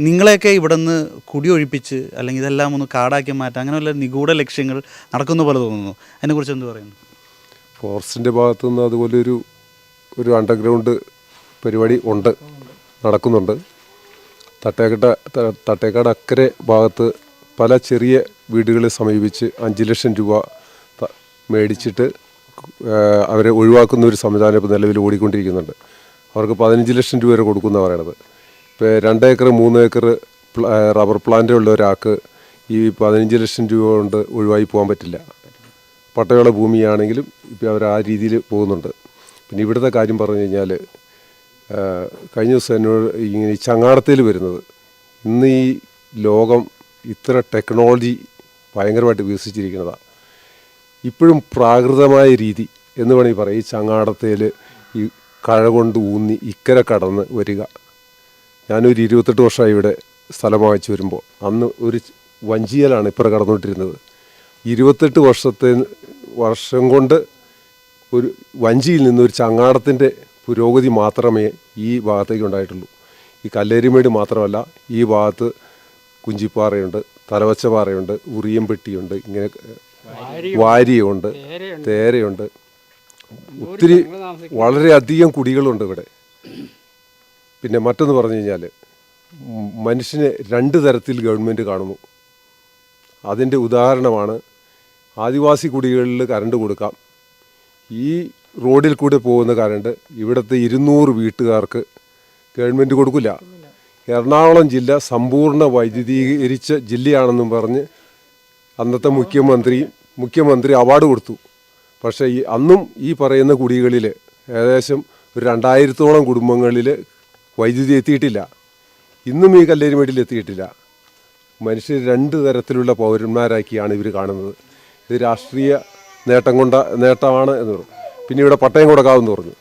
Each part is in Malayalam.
നിങ്ങളെയൊക്കെ ഇവിടെ നിന്ന് കുടിയൊഴിപ്പിച്ച് അല്ലെങ്കിൽ ഇതെല്ലാം ഒന്ന് കാടാക്കി മാറ്റാം അങ്ങനെ വല്ല നിഗൂഢ ലക്ഷ്യങ്ങൾ നടക്കുന്ന പോലെ തോന്നുന്നു. അതിനെക്കുറിച്ച് എന്ത് പറയുന്നു? ഫോറസ്റ്റിൻ്റെ ഭാഗത്തുനിന്ന് അതുപോലെ ഒരു അണ്ടർഗ്രൗണ്ട് പരിപാടി നടക്കുന്നുണ്ട്. തട്ടേക്കാട് അക്കരെ ഭാഗത്ത് പല ചെറിയ വീടുകളെ സമീപിച്ച് 5 ലക്ഷം രൂപ മേടിച്ചിട്ട് അവരെ ഒഴിവാക്കുന്ന ഒരു സംവിധാനം ഇപ്പോൾ നിലവിൽ ഓടിക്കൊണ്ടിരിക്കുന്നുണ്ട്. അവർക്ക് 15 ലക്ഷം രൂപ വരെ കൊടുക്കുമെന്നാണ് പറയണത്. ഇപ്പോൾ 2 ഏക്കർ 3 ഏക്കർ റബ്ബർ പ്ലാന്റ് ഉള്ള ഒരാൾക്ക് ഈ 15 ലക്ഷം രൂപ കൊണ്ട് ഒഴിവായി പോകാൻ പറ്റില്ല. പട്ടയുള്ള ഭൂമിയാണെങ്കിലും ഇപ്പോൾ അവർ ആ രീതിയിൽ പോകുന്നുണ്ട്. പിന്നെ ഇവിടുത്തെ കാര്യം പറഞ്ഞു കഴിഞ്ഞാൽ കഴിഞ്ഞ ദിവസം എന്നോട് ഇങ്ങനെ ഈ ചങ്ങാടത്തിൽ വരുന്നത്, ഇന്ന് ഈ ലോകം ഇത്ര ടെക്നോളജി ഭയങ്കരമായിട്ട് വികസിച്ചിരിക്കുന്നതാണ്. ഇപ്പോഴും പ്രാകൃതമായ രീതി എന്ന് വേണമെങ്കിൽ പറയാം. ഈ ചങ്ങാടത്തിൽ ഈ കഴ കൊണ്ട് ഊന്നി ഇക്കരെ കടന്ന് വരിക. ഞാനൊരു 28 വർഷമായി ഇവിടെ സ്ഥലം വാങ്ങിച്ച് വരുമ്പോൾ അന്ന് ഒരു വഞ്ചിയിലാണ് ഇപ്പുറം കടന്നുകൊണ്ടിരുന്നത്. 28 വർഷം കൊണ്ട് ഒരു വഞ്ചിയിൽ നിന്നൊരു ചങ്ങാടത്തിൻ്റെ പുരോഗതി മാത്രമേ ഈ ഭാഗത്തേക്ക് ഉണ്ടായിട്ടുള്ളൂ. ഈ കല്ലേരിമേട് മാത്രമല്ല, ഈ ഭാഗത്ത് കുഞ്ചിപ്പാറയുണ്ട്, തലവച്ചപ്പാറയുണ്ട്, ഉറിയംപെട്ടിയുണ്ട്, ഇങ്ങനെ വാരിയുണ്ട്, തേരയുണ്ട്. ഒത്തിരി വളരെയധികം കുടികളുണ്ട് ഇവിടെ. പിന്നെ മറ്റൊന്ന് പറഞ്ഞു കഴിഞ്ഞാൽ മനുഷ്യനെ 2 തരത്തിൽ ഗവൺമെൻറ് കാണുന്നു. അതിൻ്റെ ഉദാഹരണമാണ് ആദിവാസി കുടികളിൽ കറണ്ട് കൊടുക്കാം. ഈ റോഡിൽ കൂടെ പോകുന്ന കറണ്ട് ഇവിടുത്തെ 200 വീട്ടുകാർക്ക് ഗവൺമെൻറ് കൊടുക്കില്ല. എറണാകുളം ജില്ല സമ്പൂർണ്ണ വൈദ്യുതീകരിച്ച ജില്ലയാണെന്നും പറഞ്ഞ് അന്നത്തെ മുഖ്യമന്ത്രി അവാർഡ് കൊടുത്തു. പക്ഷേ അന്നും ഈ പറയുന്ന കുടികളിൽ ഏകദേശം ഒരു 2000-ഓളം കുടുംബങ്ങളിൽ വൈദ്യുതി എത്തിയിട്ടില്ല. ഇന്നും ഈ കല്ലേരിമേട്ടിൽ എത്തിയിട്ടില്ല. മനുഷ്യർ 2 തരത്തിലുള്ള പൗരന്മാരാക്കിയാണ് ഇവർ കാണുന്നത്. ഇത് രാഷ്ട്രീയ നേട്ടമാണ് എന്ന് പറഞ്ഞു. പിന്നെ ഇവിടെ പട്ടയം കൊടുക്കാമെന്ന് പറഞ്ഞു.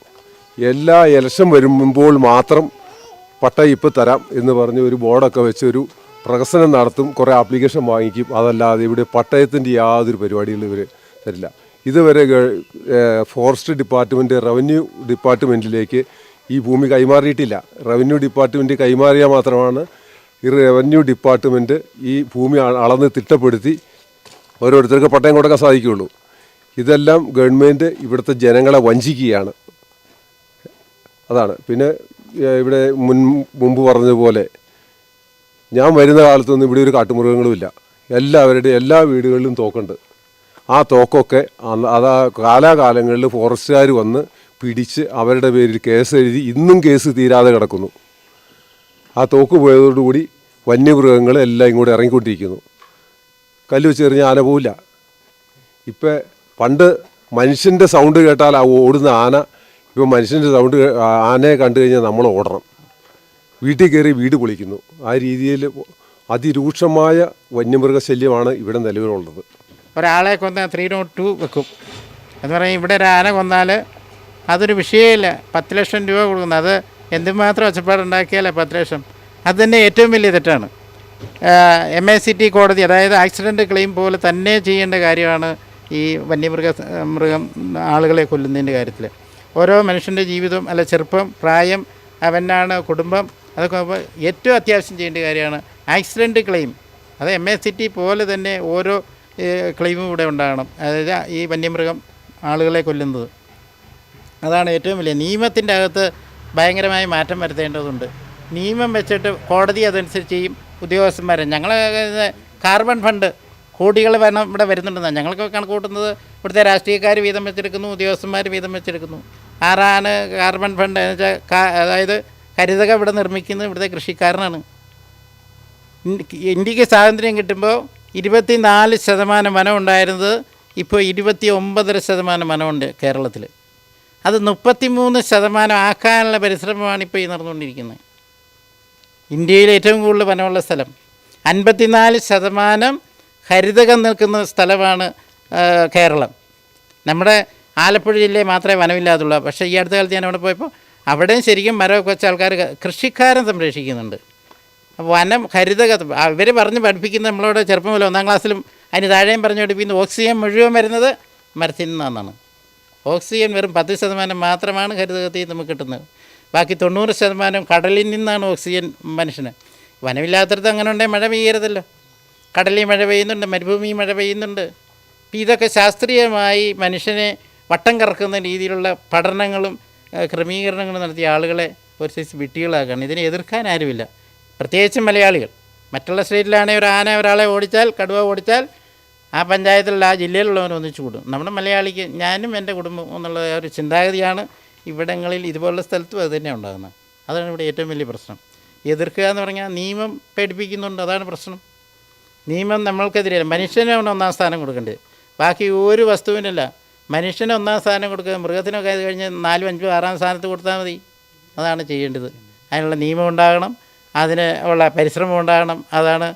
എല്ലാ ഇലക്ഷൻ വരുമ്പോൾ മാത്രം പട്ടയം ഇപ്പോൾ തരാം എന്ന് പറഞ്ഞ് ഒരു ബോർഡൊക്കെ വെച്ച് ഒരു പ്രഹസനം നടത്തും, കുറേ ആപ്ലിക്കേഷൻ വാങ്ങിക്കും. അതല്ലാതെ ഇവിടെ പട്ടയത്തിൻ്റെ യാതൊരു പരിപാടികളും ഇവർ തരില്ല. ഇതുവരെ ഫോറസ്റ്റ് ഡിപ്പാർട്ട്മെൻറ്റ്, റവന്യൂ ഡിപ്പാർട്ട്മെൻറ്റിലേക്ക് ഈ ഭൂമി കൈമാറിയിട്ടില്ല. റവന്യൂ ഡിപ്പാർട്ട്മെൻറ്റ് കൈമാറിയാൽ മാത്രമാണ് ഈ റവന്യൂ ഡിപ്പാർട്ട്മെൻറ്റ് ഈ ഭൂമി അളന്ന് തിട്ടപ്പെടുത്തി ഓരോരുത്തർക്ക് പട്ടയം കൊടുക്കാൻ സാധിക്കുകയുള്ളൂ. ഇതെല്ലാം ഗവൺമെൻറ് ഇവിടുത്തെ ജനങ്ങളെ വഞ്ചിക്കുകയാണ്. അതാണ്. പിന്നെ ഇവിടെ മുമ്പ് പറഞ്ഞതുപോലെ ഞാൻ വരുന്ന കാലത്തൊന്നും ഇവിടെ ഒരു കാട്ടുമൃഗങ്ങളുമില്ല. എല്ലാ വീടുകളിലും തോക്കുണ്ട്. ആ തോക്കൊക്കെ കാലാകാലങ്ങളിൽ ഫോറസ്റ്റുകാർ വന്ന് പിടിച്ച് അവരുടെ പേരിൽ കേസ് എഴുതി ഇന്നും കേസ് തീരാതെ കിടക്കുന്നു. ആ തോക്ക് പോയതോടുകൂടി വന്യമൃഗങ്ങൾ എല്ലാം ഇങ്ങോട്ട് ഇറങ്ങിക്കൊണ്ടിരിക്കുന്നു. കല്ല് വെച്ച് എറിഞ്ഞ ആന പോവില്ല. ഇപ്പം പണ്ട് മനുഷ്യൻ്റെ സൗണ്ട് കേട്ടാൽ ആ ഓടുന്ന ആന, ഇപ്പം മനുഷ്യൻ്റെ ആനയെ കണ്ടു കഴിഞ്ഞാൽ നമ്മൾ ഓടണം. വീട്ടിൽ കയറി വീട് പൊളിക്കുന്നു. ആ രീതിയിൽ അതിരൂക്ഷമായ വന്യമൃഗശല്യമാണ് ഇവിടെ നിലവിലുള്ളത്. ഒരാളെ കൊന്നാൽ 302 വെക്കും എന്ന് പറയും. ഇവിടെ ഒരു ആന കൊന്നാൽ അതൊരു വിഷയമില്ല. 10 ലക്ഷം രൂപ കൊടുക്കുന്നത്. അത് എന്തുമാത്രം ഒച്ചപ്പാടുണ്ടാക്കിയാലേ 10 ലക്ഷം. അത് തന്നെ ഏറ്റവും വലിയ തെറ്റാണ്. MACT കോടതി, അതായത് ആക്സിഡൻറ്റ് ക്ലെയിം പോലെ തന്നെ ചെയ്യേണ്ട കാര്യമാണ് ഈ വന്യമൃഗം ആളുകളെ കൊല്ലുന്നതിൻ്റെ കാര്യത്തിൽ. ഓരോ മനുഷ്യൻ്റെ ജീവിതം, അല്ല ചെറുപ്പം, പ്രായം, അവനാണ് കുടുംബം, അതൊക്കെ ഏറ്റവും അത്യാവശ്യം ചെയ്യേണ്ട കാര്യമാണ് ആക്സിഡൻറ്റ് ക്ലെയിം. അത് MACT പോലെ തന്നെ ഓരോ ക്ലെയിമും ഇവിടെ ഉണ്ടാകണം. അതായത് ഈ വന്യമൃഗം ആളുകളെ കൊല്ലുന്നത്, അതാണ് ഏറ്റവും വലിയ. നിയമത്തിൻ്റെ അകത്ത് ഭയങ്കരമായ മാറ്റം വരുത്തേണ്ടതുണ്ട്. നിയമം വെച്ചിട്ട് കോടതി അതനുസരിച്ച് ചെയ്യും. ഉദ്യോഗസ്ഥന്മാരെ ഞങ്ങൾ കാർബൺ ഫണ്ട് കോടികൾ ഇവിടെ വരുന്നുണ്ടെന്നാണ് ഞങ്ങൾക്ക് കണക്ക് കൂട്ടുന്നത്. ഇവിടുത്തെ രാഷ്ട്രീയക്കാർ വീതം വെച്ചെടുക്കുന്നു, ഉദ്യോഗസ്ഥന്മാർ വീതം വെച്ചെടുക്കുന്നു. ആരാണ് കാർബൺ ഫണ്ട് എന്ന് വെച്ചാൽ, അതായത് ഹരിതക ഇവിടെ നിർമ്മിക്കുന്നത് ഇവിടുത്തെ കൃഷിക്കാരനാണ്. ഇന്ത്യക്ക് സ്വാതന്ത്ര്യം കിട്ടുമ്പോൾ 24% വനം ഉണ്ടായിരുന്നത് ഇപ്പോൾ 29% വനമുണ്ട് കേരളത്തിൽ. അത് 33% ആക്കാനുള്ള പരിശ്രമമാണ് ഇപ്പോൾ ഈ നടന്നുകൊണ്ടിരിക്കുന്നത്. ഇന്ത്യയിൽ ഏറ്റവും കൂടുതൽ വനമുള്ള സ്ഥലം 54% ഹരിതകം നിൽക്കുന്ന സ്ഥലമാണ് കേരളം. നമ്മുടെ ആലപ്പുഴ ജില്ലയിൽ മാത്രമേ വനമില്ലാതുള്ളൂ. പക്ഷേ ഈ അടുത്ത കാലത്ത് ഞാൻ അവിടെ പോയപ്പോൾ അവിടെയും ശരിക്കും മരമൊക്കെ വെച്ച ആൾക്കാർ കൃഷിക്കാരൻ സംരക്ഷിക്കുന്നുണ്ട്. വനം ഹരിതകം ഇവർ പറഞ്ഞ് പഠിപ്പിക്കുന്നത് നമ്മളോട് ചെറുപ്പം മുതൽ 1-ാം ക്ലാസ്സിലും അതിന് താഴെയും പറഞ്ഞ് പഠിപ്പിക്കുന്നത് ഓക്സിജൻ മുഴുവൻ വരുന്നത് മരത്തിൽ നിന്നാണ്. ഓക്സിജൻ വെറും 10% മാത്രമാണ് ഹരിതകത്തിൽ നമുക്ക് കിട്ടുന്നത്. ബാക്കി 90% കടലിൽ നിന്നാണ് ഓക്സിജൻ മനുഷ്യന്. വനമില്ലാത്തടത്ത് അങ്ങനെ ഉണ്ടെങ്കിൽ മഴ പെയ്യരുതല്ലോ. കടലിൽ മഴ പെയ്യുന്നുണ്ട്, മരുഭൂമി മഴ പെയ്യുന്നുണ്ട്. അപ്പോൾ ഇതൊക്കെ ശാസ്ത്രീയമായി മനുഷ്യനെ വട്ടം കറക്കുന്ന രീതിയിലുള്ള പഠനങ്ങളും ക്രമീകരണങ്ങളും നടത്തിയ ആളുകളെ ഒരു സൈസ് വിട്ടികളാക്കുകയാണ്. ഇതിനെ എതിർക്കാൻ ആരുമില്ല, പ്രത്യേകിച്ചും മലയാളികൾ. മറ്റുള്ള സ്റ്റേറ്റിലാണെങ്കിൽ ഒരു ആന ഒരാളെ ഓടിച്ചാൽ, കടുവ ഓടിച്ചാൽ ആ പഞ്ചായത്തിലുള്ള ആ ജില്ലയിലുള്ളവർ ഒന്നിച്ചു കൂടും. നമ്മുടെ മലയാളിക്ക് ഞാനും എൻ്റെ കുടുംബം എന്നുള്ള ഒരു ചിന്താഗതിയാണ് ഇവിടങ്ങളിൽ ഇതുപോലുള്ള സ്ഥലത്തും അത് തന്നെ ഉണ്ടാകുന്നത്. അതാണ് ഇവിടെ ഏറ്റവും വലിയ പ്രശ്നം. എതിർക്കുക എന്ന് പറഞ്ഞാൽ നിയമം പേടിപ്പിക്കുന്നുണ്ട്, അതാണ് പ്രശ്നം. നിയമം നമ്മൾക്കെതിരെ മനുഷ്യനാണ് ഒന്നാം സ്ഥാനം കൊടുക്കേണ്ടത്, ബാക്കി ഒരു വസ്തുവിനല്ല. മനുഷ്യന് ഒന്നാം സ്ഥാനം കൊടുക്കുക, മൃഗത്തിനൊക്കെ അത് കഴിഞ്ഞ് 4, 5, 6 സ്ഥാനത്ത് കൊടുത്താൽ മതി. അതാണ് ചെയ്യേണ്ടത്. അതിനുള്ള നിയമം ഉണ്ടാകണം, അതിന് ഉള്ള പരിശ്രമം ഉണ്ടാകണം. അതാണ്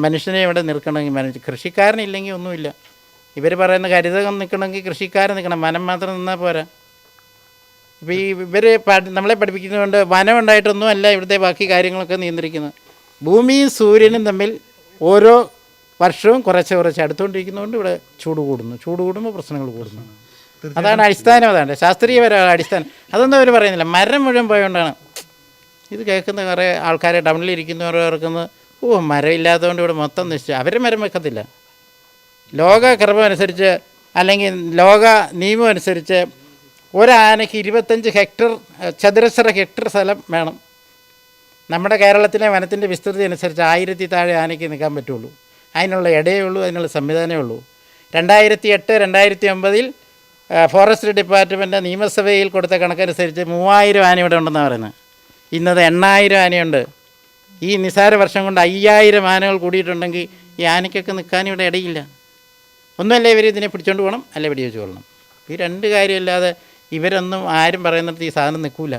മനുഷ്യനെ ഇവിടെ നിൽക്കണമെങ്കിൽ. കൃഷിക്കാരനില്ലെങ്കിൽ ഒന്നുമില്ല. ഇവർ പറയുന്ന ഹരിതകം നിൽക്കണമെങ്കിൽ കൃഷിക്കാരൻ നിൽക്കണം, വനം മാത്രം നിന്നാൽ പോരാ. ഇപ്പോൾ ഈ ഇവർ നമ്മളെ പഠിപ്പിക്കുന്നതുകൊണ്ട് വനം ഉണ്ടായിട്ടൊന്നും അല്ല ഇവിടുത്തെ ബാക്കി കാര്യങ്ങളൊക്കെ നിയന്ത്രിക്കുന്നത്. ഭൂമിയും സൂര്യനും തമ്മിൽ ഓരോ വർഷവും കുറച്ച് അടുത്തുകൊണ്ടിരിക്കുന്നതുകൊണ്ട് ഇവിടെ ചൂട് കൂടുന്നു. ചൂട് കൂടുമ്പോൾ പ്രശ്നങ്ങൾ കൂടുന്നു. അതാണ് അടിസ്ഥാനം, അതാണ് ശാസ്ത്രീയപരമായ അടിസ്ഥാനം. അതൊന്നും അവർ പറയുന്നില്ല. മരം മുഴുവൻ പോയതുകൊണ്ടാണ് ഇത് കേൾക്കുന്ന കുറേ ആൾക്കാരെ ടൗണിലിരിക്കുന്നവർ ഓർക്കുന്നത്, മരം ഇല്ലാത്തതുകൊണ്ട് ഇവിടെ മൊത്തം നശിച്ചു. അവർ മരം വെക്കത്തില്ല. ലോക ക്രമം അനുസരിച്ച് അല്ലെങ്കിൽ ലോക നിയമം അനുസരിച്ച് ഒരാനയ്ക്ക് 25 ഹെക്ടർ ചതുരശ്ര ഹെക്ടർ സ്ഥലം വേണം. നമ്മുടെ കേരളത്തിലെ വനത്തിൻ്റെ വിസ്തൃതി അനുസരിച്ച് 1000 താഴെ ആനയ്ക്ക് നിൽക്കാൻ പറ്റുള്ളൂ. അതിനുള്ള ഇടയേ ഉള്ളൂ, അതിനുള്ള സംവിധാനമേ ഉള്ളൂ. 2008, 2009 ഫോറസ്റ്റ് ഡിപ്പാർട്ട്മെൻറ്റ് നിയമസഭയിൽ കൊടുത്ത കണക്കനുസരിച്ച് 3000 ആന ഇവിടെ ഉണ്ടെന്നാണ് പറയുന്നത്. ഇന്നത് 8000 ആനയുണ്ട്. ഈ നിസാര വർഷം കൊണ്ട് 5000 ആനകൾ കൂടിയിട്ടുണ്ടെങ്കിൽ ഈ ആനയ്ക്കൊക്കെ നിൽക്കാൻ ഇവിടെ ഇടയില്ല. ഒന്നുമല്ല ഇവർ ഇതിനെ പിടിച്ചുകൊണ്ട് പോകണം, അല്ലെ വെടിവെച്ച് കൊള്ളണം. ഈ രണ്ട് കാര്യമില്ലാതെ ഇവരൊന്നും ആരും പറയുന്നിടത്ത് ഈ സാധനം നിൽക്കില്ല.